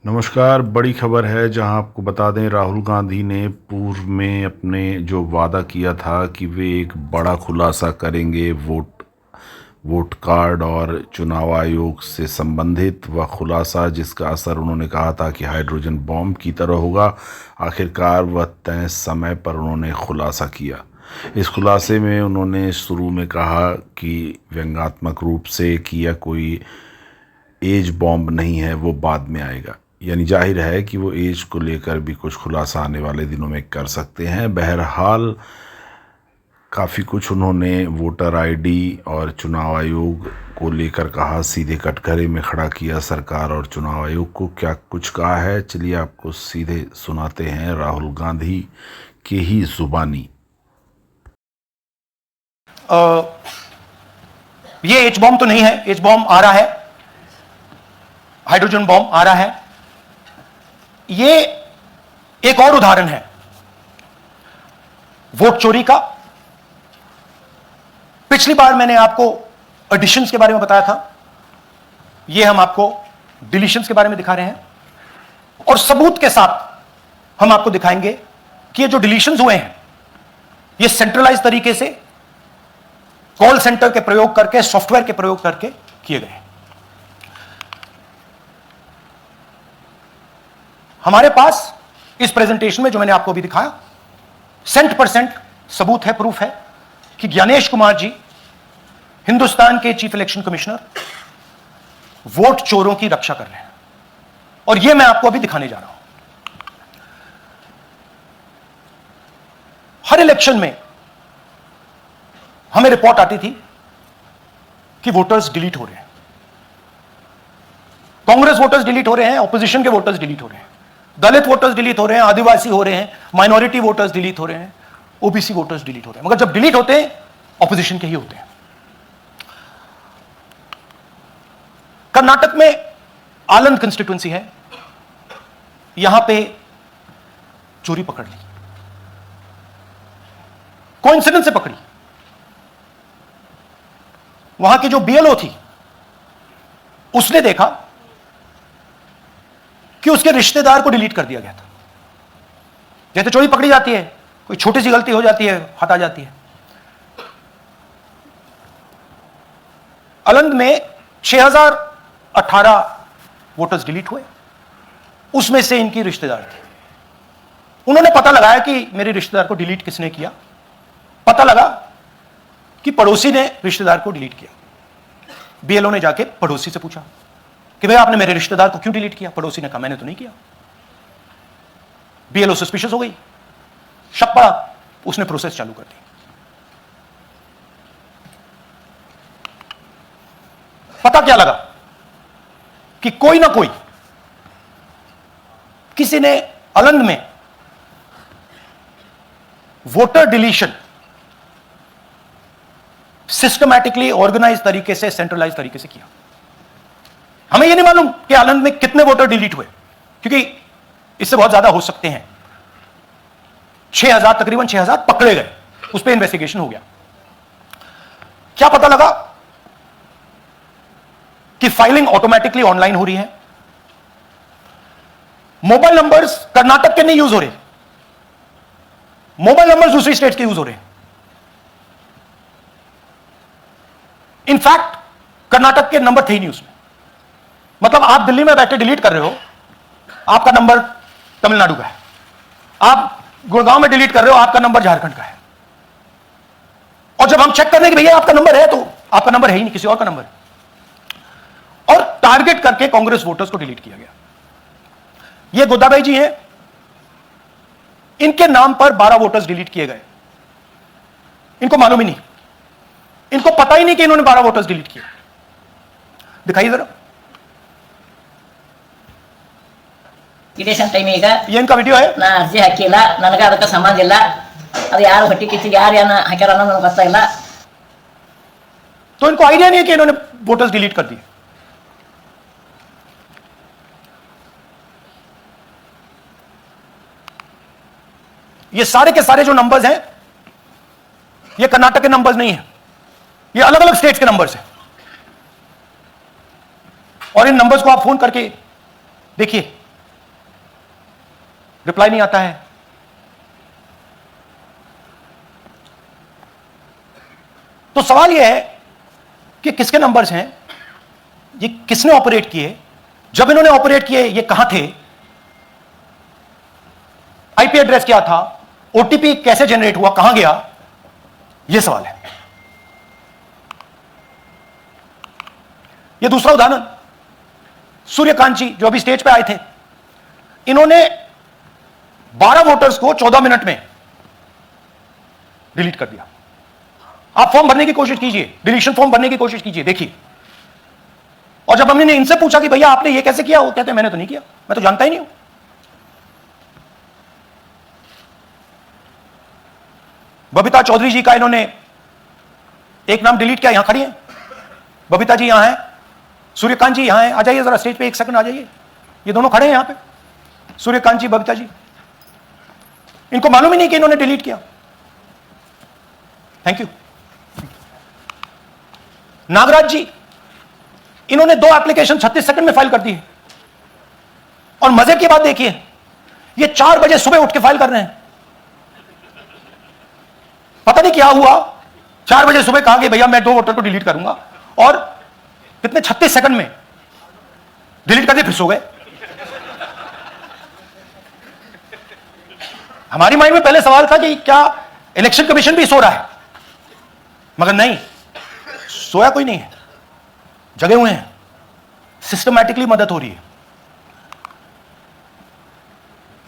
नमस्कार। बड़ी खबर है जहां आपको बता दें, राहुल गांधी ने पूर्व में अपने जो वादा किया था कि वे एक बड़ा खुलासा करेंगे वोट कार्ड और चुनाव आयोग से संबंधित, वह खुलासा जिसका असर उन्होंने कहा था कि हाइड्रोजन बॉम्ब की तरह होगा, आखिरकार वह तय समय पर उन्होंने खुलासा किया। इस खुलासे में उन्होंने शुरू में कहा कि व्यंग्यात्मक रूप से कि यह कोई एज बॉम्ब नहीं है, वो बाद में आएगा। यानी जाहिर है कि वो एज को लेकर भी कुछ खुलासा आने वाले दिनों में कर सकते हैं। बहरहाल काफ़ी कुछ उन्होंने वोटर आईडी और चुनाव आयोग को लेकर कहा, सीधे कटघरे में खड़ा किया सरकार और चुनाव आयोग को। क्या कुछ कहा है, चलिए आपको सीधे सुनाते हैं राहुल गांधी के ही जुबानी। ये एच बॉम्ब तो नहीं है, एच बॉम्ब आ रहा है, हाइड्रोजन बॉम्ब आ रहा है। ये एक और उदाहरण है वोट चोरी का। पिछली बार मैंने आपको एडिशंस के बारे में बताया था, ये हम आपको डिलीशंस के बारे में दिखा रहे हैं, और सबूत के साथ हम आपको दिखाएंगे कि ये जो डिलीशंस हुए हैं ये सेंट्रलाइज तरीके से कॉल सेंटर के प्रयोग करके, सॉफ्टवेयर के प्रयोग करके किए गए हैं। हमारे पास इस प्रेजेंटेशन में जो मैंने आपको अभी दिखाया 100% सबूत है, प्रूफ है कि ज्ञानेश कुमार जी, हिंदुस्तान के चीफ इलेक्शन कमिश्नर, वोट चोरों की रक्षा कर रहे हैं। और यह मैं आपको अभी दिखाने जा रहा हूं। हर इलेक्शन में हमें रिपोर्ट आती थी कि वोटर्स डिलीट हो रहे हैं, कांग्रेस वोटर्स डिलीट हो रहे हैं, ऑपोजिशन के वोटर्स डिलीट हो रहे हैं, दलित वोटर्स डिलीट हो रहे हैं, आदिवासी हो रहे हैं, माइनॉरिटी वोटर्स डिलीट हो रहे हैं, ओबीसी वोटर्स डिलीट हो रहे हैं। मगर जब डिलीट होते हैं ऑपोजिशन के ही होते हैं। कर्नाटक में आलंद कंस्टिट्यूंसी है, यहां पे चोरी पकड़ ली, कोइंसिडेंस से पकड़ी। वहां की जो बीएलओ थी उसने देखा कि उसके रिश्तेदार को डिलीट कर दिया गया था। जैसे चोरी पकड़ी जाती है, कोई छोटी सी गलती हो जाती है, हाथ आ जाती है। आलंद में 6018 वोटर्स डिलीट हुए, उसमें से इनकी रिश्तेदार थे। उन्होंने पता लगाया कि मेरे रिश्तेदार को डिलीट किसने किया। पता लगा कि पड़ोसी ने रिश्तेदार को डिलीट किया। बीएलओ ने जाके पड़ोसी से पूछा कि भाई आपने मेरे रिश्तेदार को क्यों डिलीट किया। पड़ोसी ने कहा मैंने तो नहीं किया। बीएलओ सस्पिशियस हो गई, शक पड़ा, उसने प्रोसेस चालू कर दी। पता क्या लगा कि कोई ना कोई, किसी ने आलंद में वोटर डिलीशन सिस्टमैटिकली ऑर्गेनाइज तरीके से, सेंट्रलाइज तरीके से किया। हमें यह नहीं मालूम कि आलंद में कितने वोटर डिलीट हुए, क्योंकि इससे बहुत ज्यादा हो सकते हैं। 6000, तकरीबन 6000 पकड़े गए, उस पर इन्वेस्टिगेशन हो गया। क्या पता लगा कि फाइलिंग ऑटोमेटिकली ऑनलाइन हो रही है। मोबाइल नंबर्स कर्नाटक के नहीं यूज हो रहे, मोबाइल नंबर्स दूसरी स्टेट के यूज हो रहे हैं। इनफैक्ट कर्नाटक के नंबर थे ही नहीं उसमें। मतलब आप दिल्ली में बैठे डिलीट कर रहे हो, आपका नंबर तमिलनाडु का है। आप गुड़गांव में डिलीट कर रहे हो, आपका नंबर झारखंड का है। और जब हम चेक कर रहे हैं कि भैया आपका नंबर है, तो आपका नंबर है ही नहीं, किसी और का नंबर है। और टारगेट करके कांग्रेस वोटर्स को डिलीट किया गया। ये गोदाबाई जी हैं, इनके नाम पर 12 वोटर्स डिलीट किए गए। इनको मालूम ही नहीं, इनको पता ही नहीं कि इन्होंने 12 वोटर्स डिलीट किए। दिखाइए जरा, ಇಲೆಕ್ಷನ್ ಟೈಮ್ ಈಗ ये इनका वीडियो है। ನಾ ಅರ್ಜಿ ಹಾಕಿಲ್ಲ, ನನಗೆ ಅದಕ್ಕೆ ಸಂಬಂಧ ಇಲ್ಲ। ಅದು ಯಾರು ಹೊಟ್ಟಿ ಕಿಚ್ಚಿ ಯಾರು ಏನ ಹಾಕ್ಯಾರ ಅನ್ನೋದು ನನಗೆ ಗೊತ್ತಾಗಿಲ್ಲ। तो इनको आइडिया नहीं है कि इन्होंने वोटर्स डिलीट कर दिए। ये सारे के सारे जो नंबर्स हैं ये कर्नाटक के नंबर्स नहीं है, ये अलग अलग स्टेट्स के नंबर्स हैं। और इन नंबर्स को आप फोन करके देखिए रिप्लाई नहीं आता है। तो सवाल यह है कि किसके नंबर्स हैं, ये किसने ऑपरेट किए, जब इन्होंने ऑपरेट किए ये कहां थे, आईपी एड्रेस क्या था, ओटीपी कैसे जनरेट हुआ, कहां गया, यह सवाल है। यह दूसरा उदाहरण, सूर्यकांत जी जो अभी स्टेज पे आए थे, इन्होंने 12 वोटर्स को 14 मिनट में डिलीट कर दिया। आप फॉर्म भरने की कोशिश कीजिए, डिलीशन फॉर्म भरने की कोशिश कीजिए, देखिए। और जब हमने इनसे पूछा कि भैया आपने ये कैसे किया, वो कहते हैं मैंने तो नहीं किया, मैं तो जानता ही नहीं हूं। बबीता चौधरी जी का इन्होंने एक नाम डिलीट किया, यहां खड़ी हैं बबीता जी, यहां है, सूर्यकांत जी यहां है, आ जाइए जरा स्टेज पे, एक सेकंड आ जाइए, ये दोनों खड़े हैं यहां पे, सूर्यकांत जी, बबीता जी। इनको मालूम ही नहीं कि इन्होंने डिलीट किया। Thank you. नागराज जी, इन्होंने 2 एप्लीकेशन 36 सेकंड में फाइल कर दी है। और मजे की बात देखिए, ये 4 बजे सुबह उठ के फाइल कर रहे हैं। पता नहीं क्या हुआ, 4 बजे सुबह कहा कि भैया मैं 2 वोटर को डिलीट करूंगा, और कितने 36 सेकंड में डिलीट कर दिए, फिर सो गए। हमारी माइंड में पहले सवाल था कि क्या इलेक्शन कमीशन भी सो रहा है, मगर नहीं, सोया कोई नहीं है, जगे हुए हैं, सिस्टमैटिकली मदद हो रही है।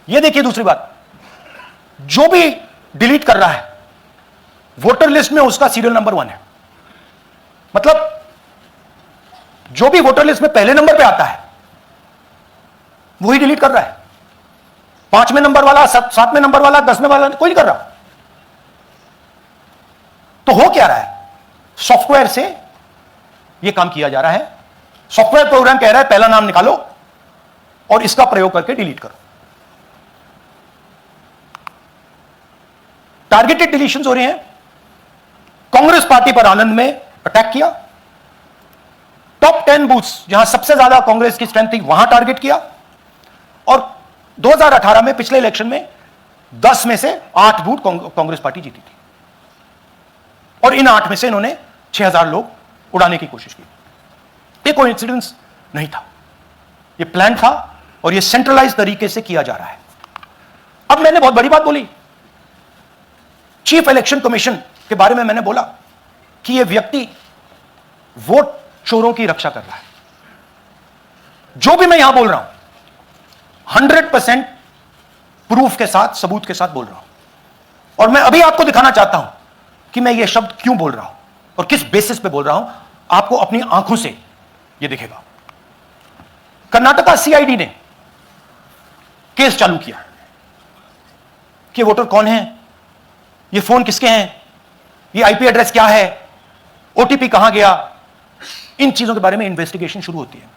यह देखिए दूसरी बात, जो भी डिलीट कर रहा है वोटर लिस्ट में उसका सीरियल नंबर 1 है। मतलब जो भी वोटर लिस्ट में पहले नंबर पे आता है वही डिलीट कर रहा है। 5वें नंबर वाला, 7वें नंबर वाला, 10वें वाला कोई नहीं कर रहा। तो हो क्या रहा है, सॉफ्टवेयर से यह काम किया जा रहा है। सॉफ्टवेयर प्रोग्राम कह रहा है पहला नाम निकालो और इसका प्रयोग करके डिलीट करो। टारगेटेड डिलीशंस हो रहे हैं। कांग्रेस पार्टी पर आनंद में अटैक किया, टॉप 10 बूथ्स जहां सबसे ज्यादा कांग्रेस की स्ट्रेंथ थी वहां टारगेट किया, और 2018 में पिछले इलेक्शन में 10 में से 8 बूथ कांग्रेस पार्टी जीती थी, और इन 8 में से इन्होंने 6000 लोग उड़ाने की कोशिश की। ये कोइंसिडेंस नहीं था, ये प्लान था, और ये सेंट्रलाइज तरीके से किया जा रहा है। अब मैंने बहुत बड़ी बात बोली, चीफ इलेक्शन कमीशन के बारे में मैंने बोला कि यह व्यक्ति वोट चोरों की रक्षा कर रहा है। जो भी मैं यहां बोल रहा हूं 100% प्रूफ के साथ, सबूत के साथ बोल रहा हूं, और मैं अभी आपको दिखाना चाहता हूं कि मैं यह शब्द क्यों बोल रहा हूं और किस बेसिस पे बोल रहा हूं। आपको अपनी आंखों से यह दिखेगा। कर्नाटका सीआईडी ने केस चालू किया कि वोटर कौन है, ये फोन किसके हैं, ये आईपी एड्रेस क्या है, ओटीपी कहां गया, इन चीजों के बारे में इन्वेस्टिगेशन शुरू होती है।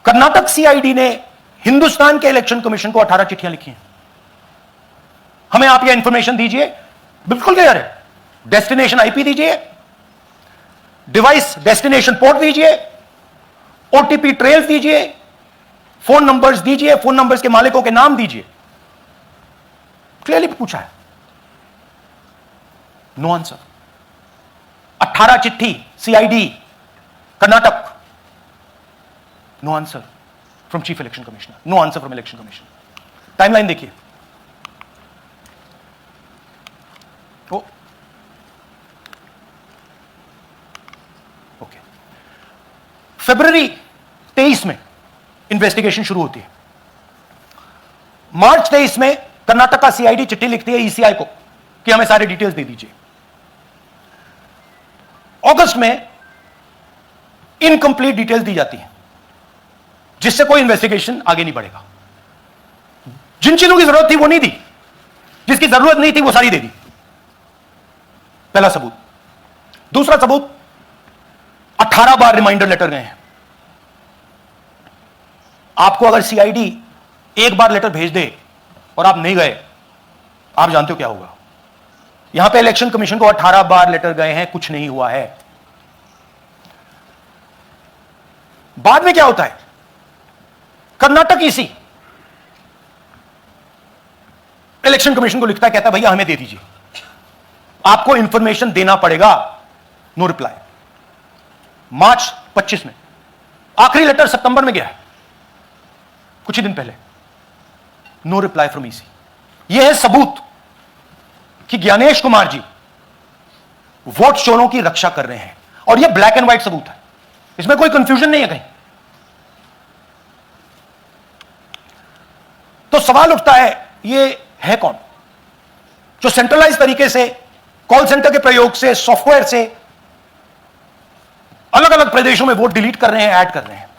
कर्नाटक सीआईडी ने हिंदुस्तान के इलेक्शन कमीशन को 18 चिट्ठियां लिखी हैं। हमें आप यह इंफॉर्मेशन दीजिए, बिल्कुल क्लियर है, डेस्टिनेशन आईपी दीजिए, डिवाइस डेस्टिनेशन पोर्ट दीजिए, ओटीपी ट्रेल दीजिए, फोन नंबर्स दीजिए, फोन नंबर्स के मालिकों के नाम दीजिए। क्लियरली पूछा है, नो आंसर। 18 चिट्ठी CID Karnataka, no answer from chief election commissioner, no answer from election commission. Timeline देखिए, ओके, फरवरी 23 में इन्वेस्टिगेशन शुरू होती है। मार्च 23 में कर्नाटका सीआईडी चिट्ठी लिखती है ईसीआई को कि हमें सारे डिटेल्स दे दीजिए। अगस्त में इनकंप्लीट डिटेल्स दी जाती है, जिससे कोई इन्वेस्टिगेशन आगे नहीं बढ़ेगा। जिन चीजों की जरूरत थी वो नहीं दी, जिसकी जरूरत नहीं थी वो सारी दे दी। पहला सबूत। दूसरा सबूत, 18 बार रिमाइंडर लेटर गए हैं। आपको अगर सीआईडी एक बार लेटर भेज दे और आप नहीं गए, आप जानते हो क्या होगा। यहां पे इलेक्शन कमीशन को 18 बार लेटर गए हैं, कुछ नहीं हुआ है। बाद में क्या होता है, कर्नाटक ईसी इलेक्शन कमीशन को लिखता है, कहता है भैया हमें दे दीजिए, आपको इंफॉर्मेशन देना पड़ेगा। No reply. मार्च 25 में आखिरी लेटर सितंबर में गया है, कुछ ही दिन पहले। No reply from EC. यह है सबूत कि ज्ञानेश कुमार जी वोट चोरों की रक्षा कर रहे हैं, और यह ब्लैक एंड व्हाइट सबूत है, इसमें कोई कंफ्यूजन नहीं है कहीं। तो सवाल उठता है, यह है कौन जो सेंट्रलाइज तरीके से कॉल सेंटर के प्रयोग से, सॉफ्टवेयर से अलग अलग प्रदेशों में वोट डिलीट कर रहे हैं, ऐड कर रहे हैं?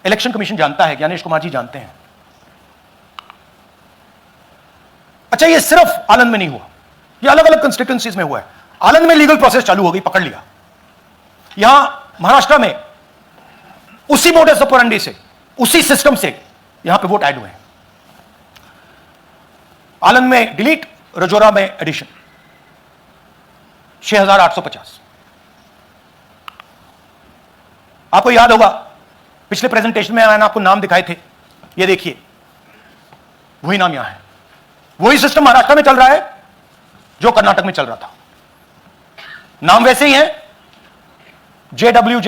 इलेक्शन कमीशन जानता है, ज्ञानेश कुमार जी जानते हैं। अच्छा, ये सिर्फ आनंद में नहीं हुआ, ये अलग अलग कंस्टिट्यूएंसीज में हुआ है। आनंद में लीगल प्रोसेस चालू हो गई, पकड़ लिया। यहां महाराष्ट्र में उसी मोडस ऑपरेंडी से, उसी सिस्टम से यहां पे वोट ऐड हुए हैं। आनंद में डिलीट, रजौरा में एडिशन, 6850। आपको याद होगा पिछले प्रेजेंटेशन में मैंने आपको नाम दिखाए थे, ये देखिए वही नाम यहां है। वही सिस्टम महाराष्ट्र में चल रहा है जो कर्नाटक में चल रहा था। नाम वैसे ही है, जेडब्ल्यू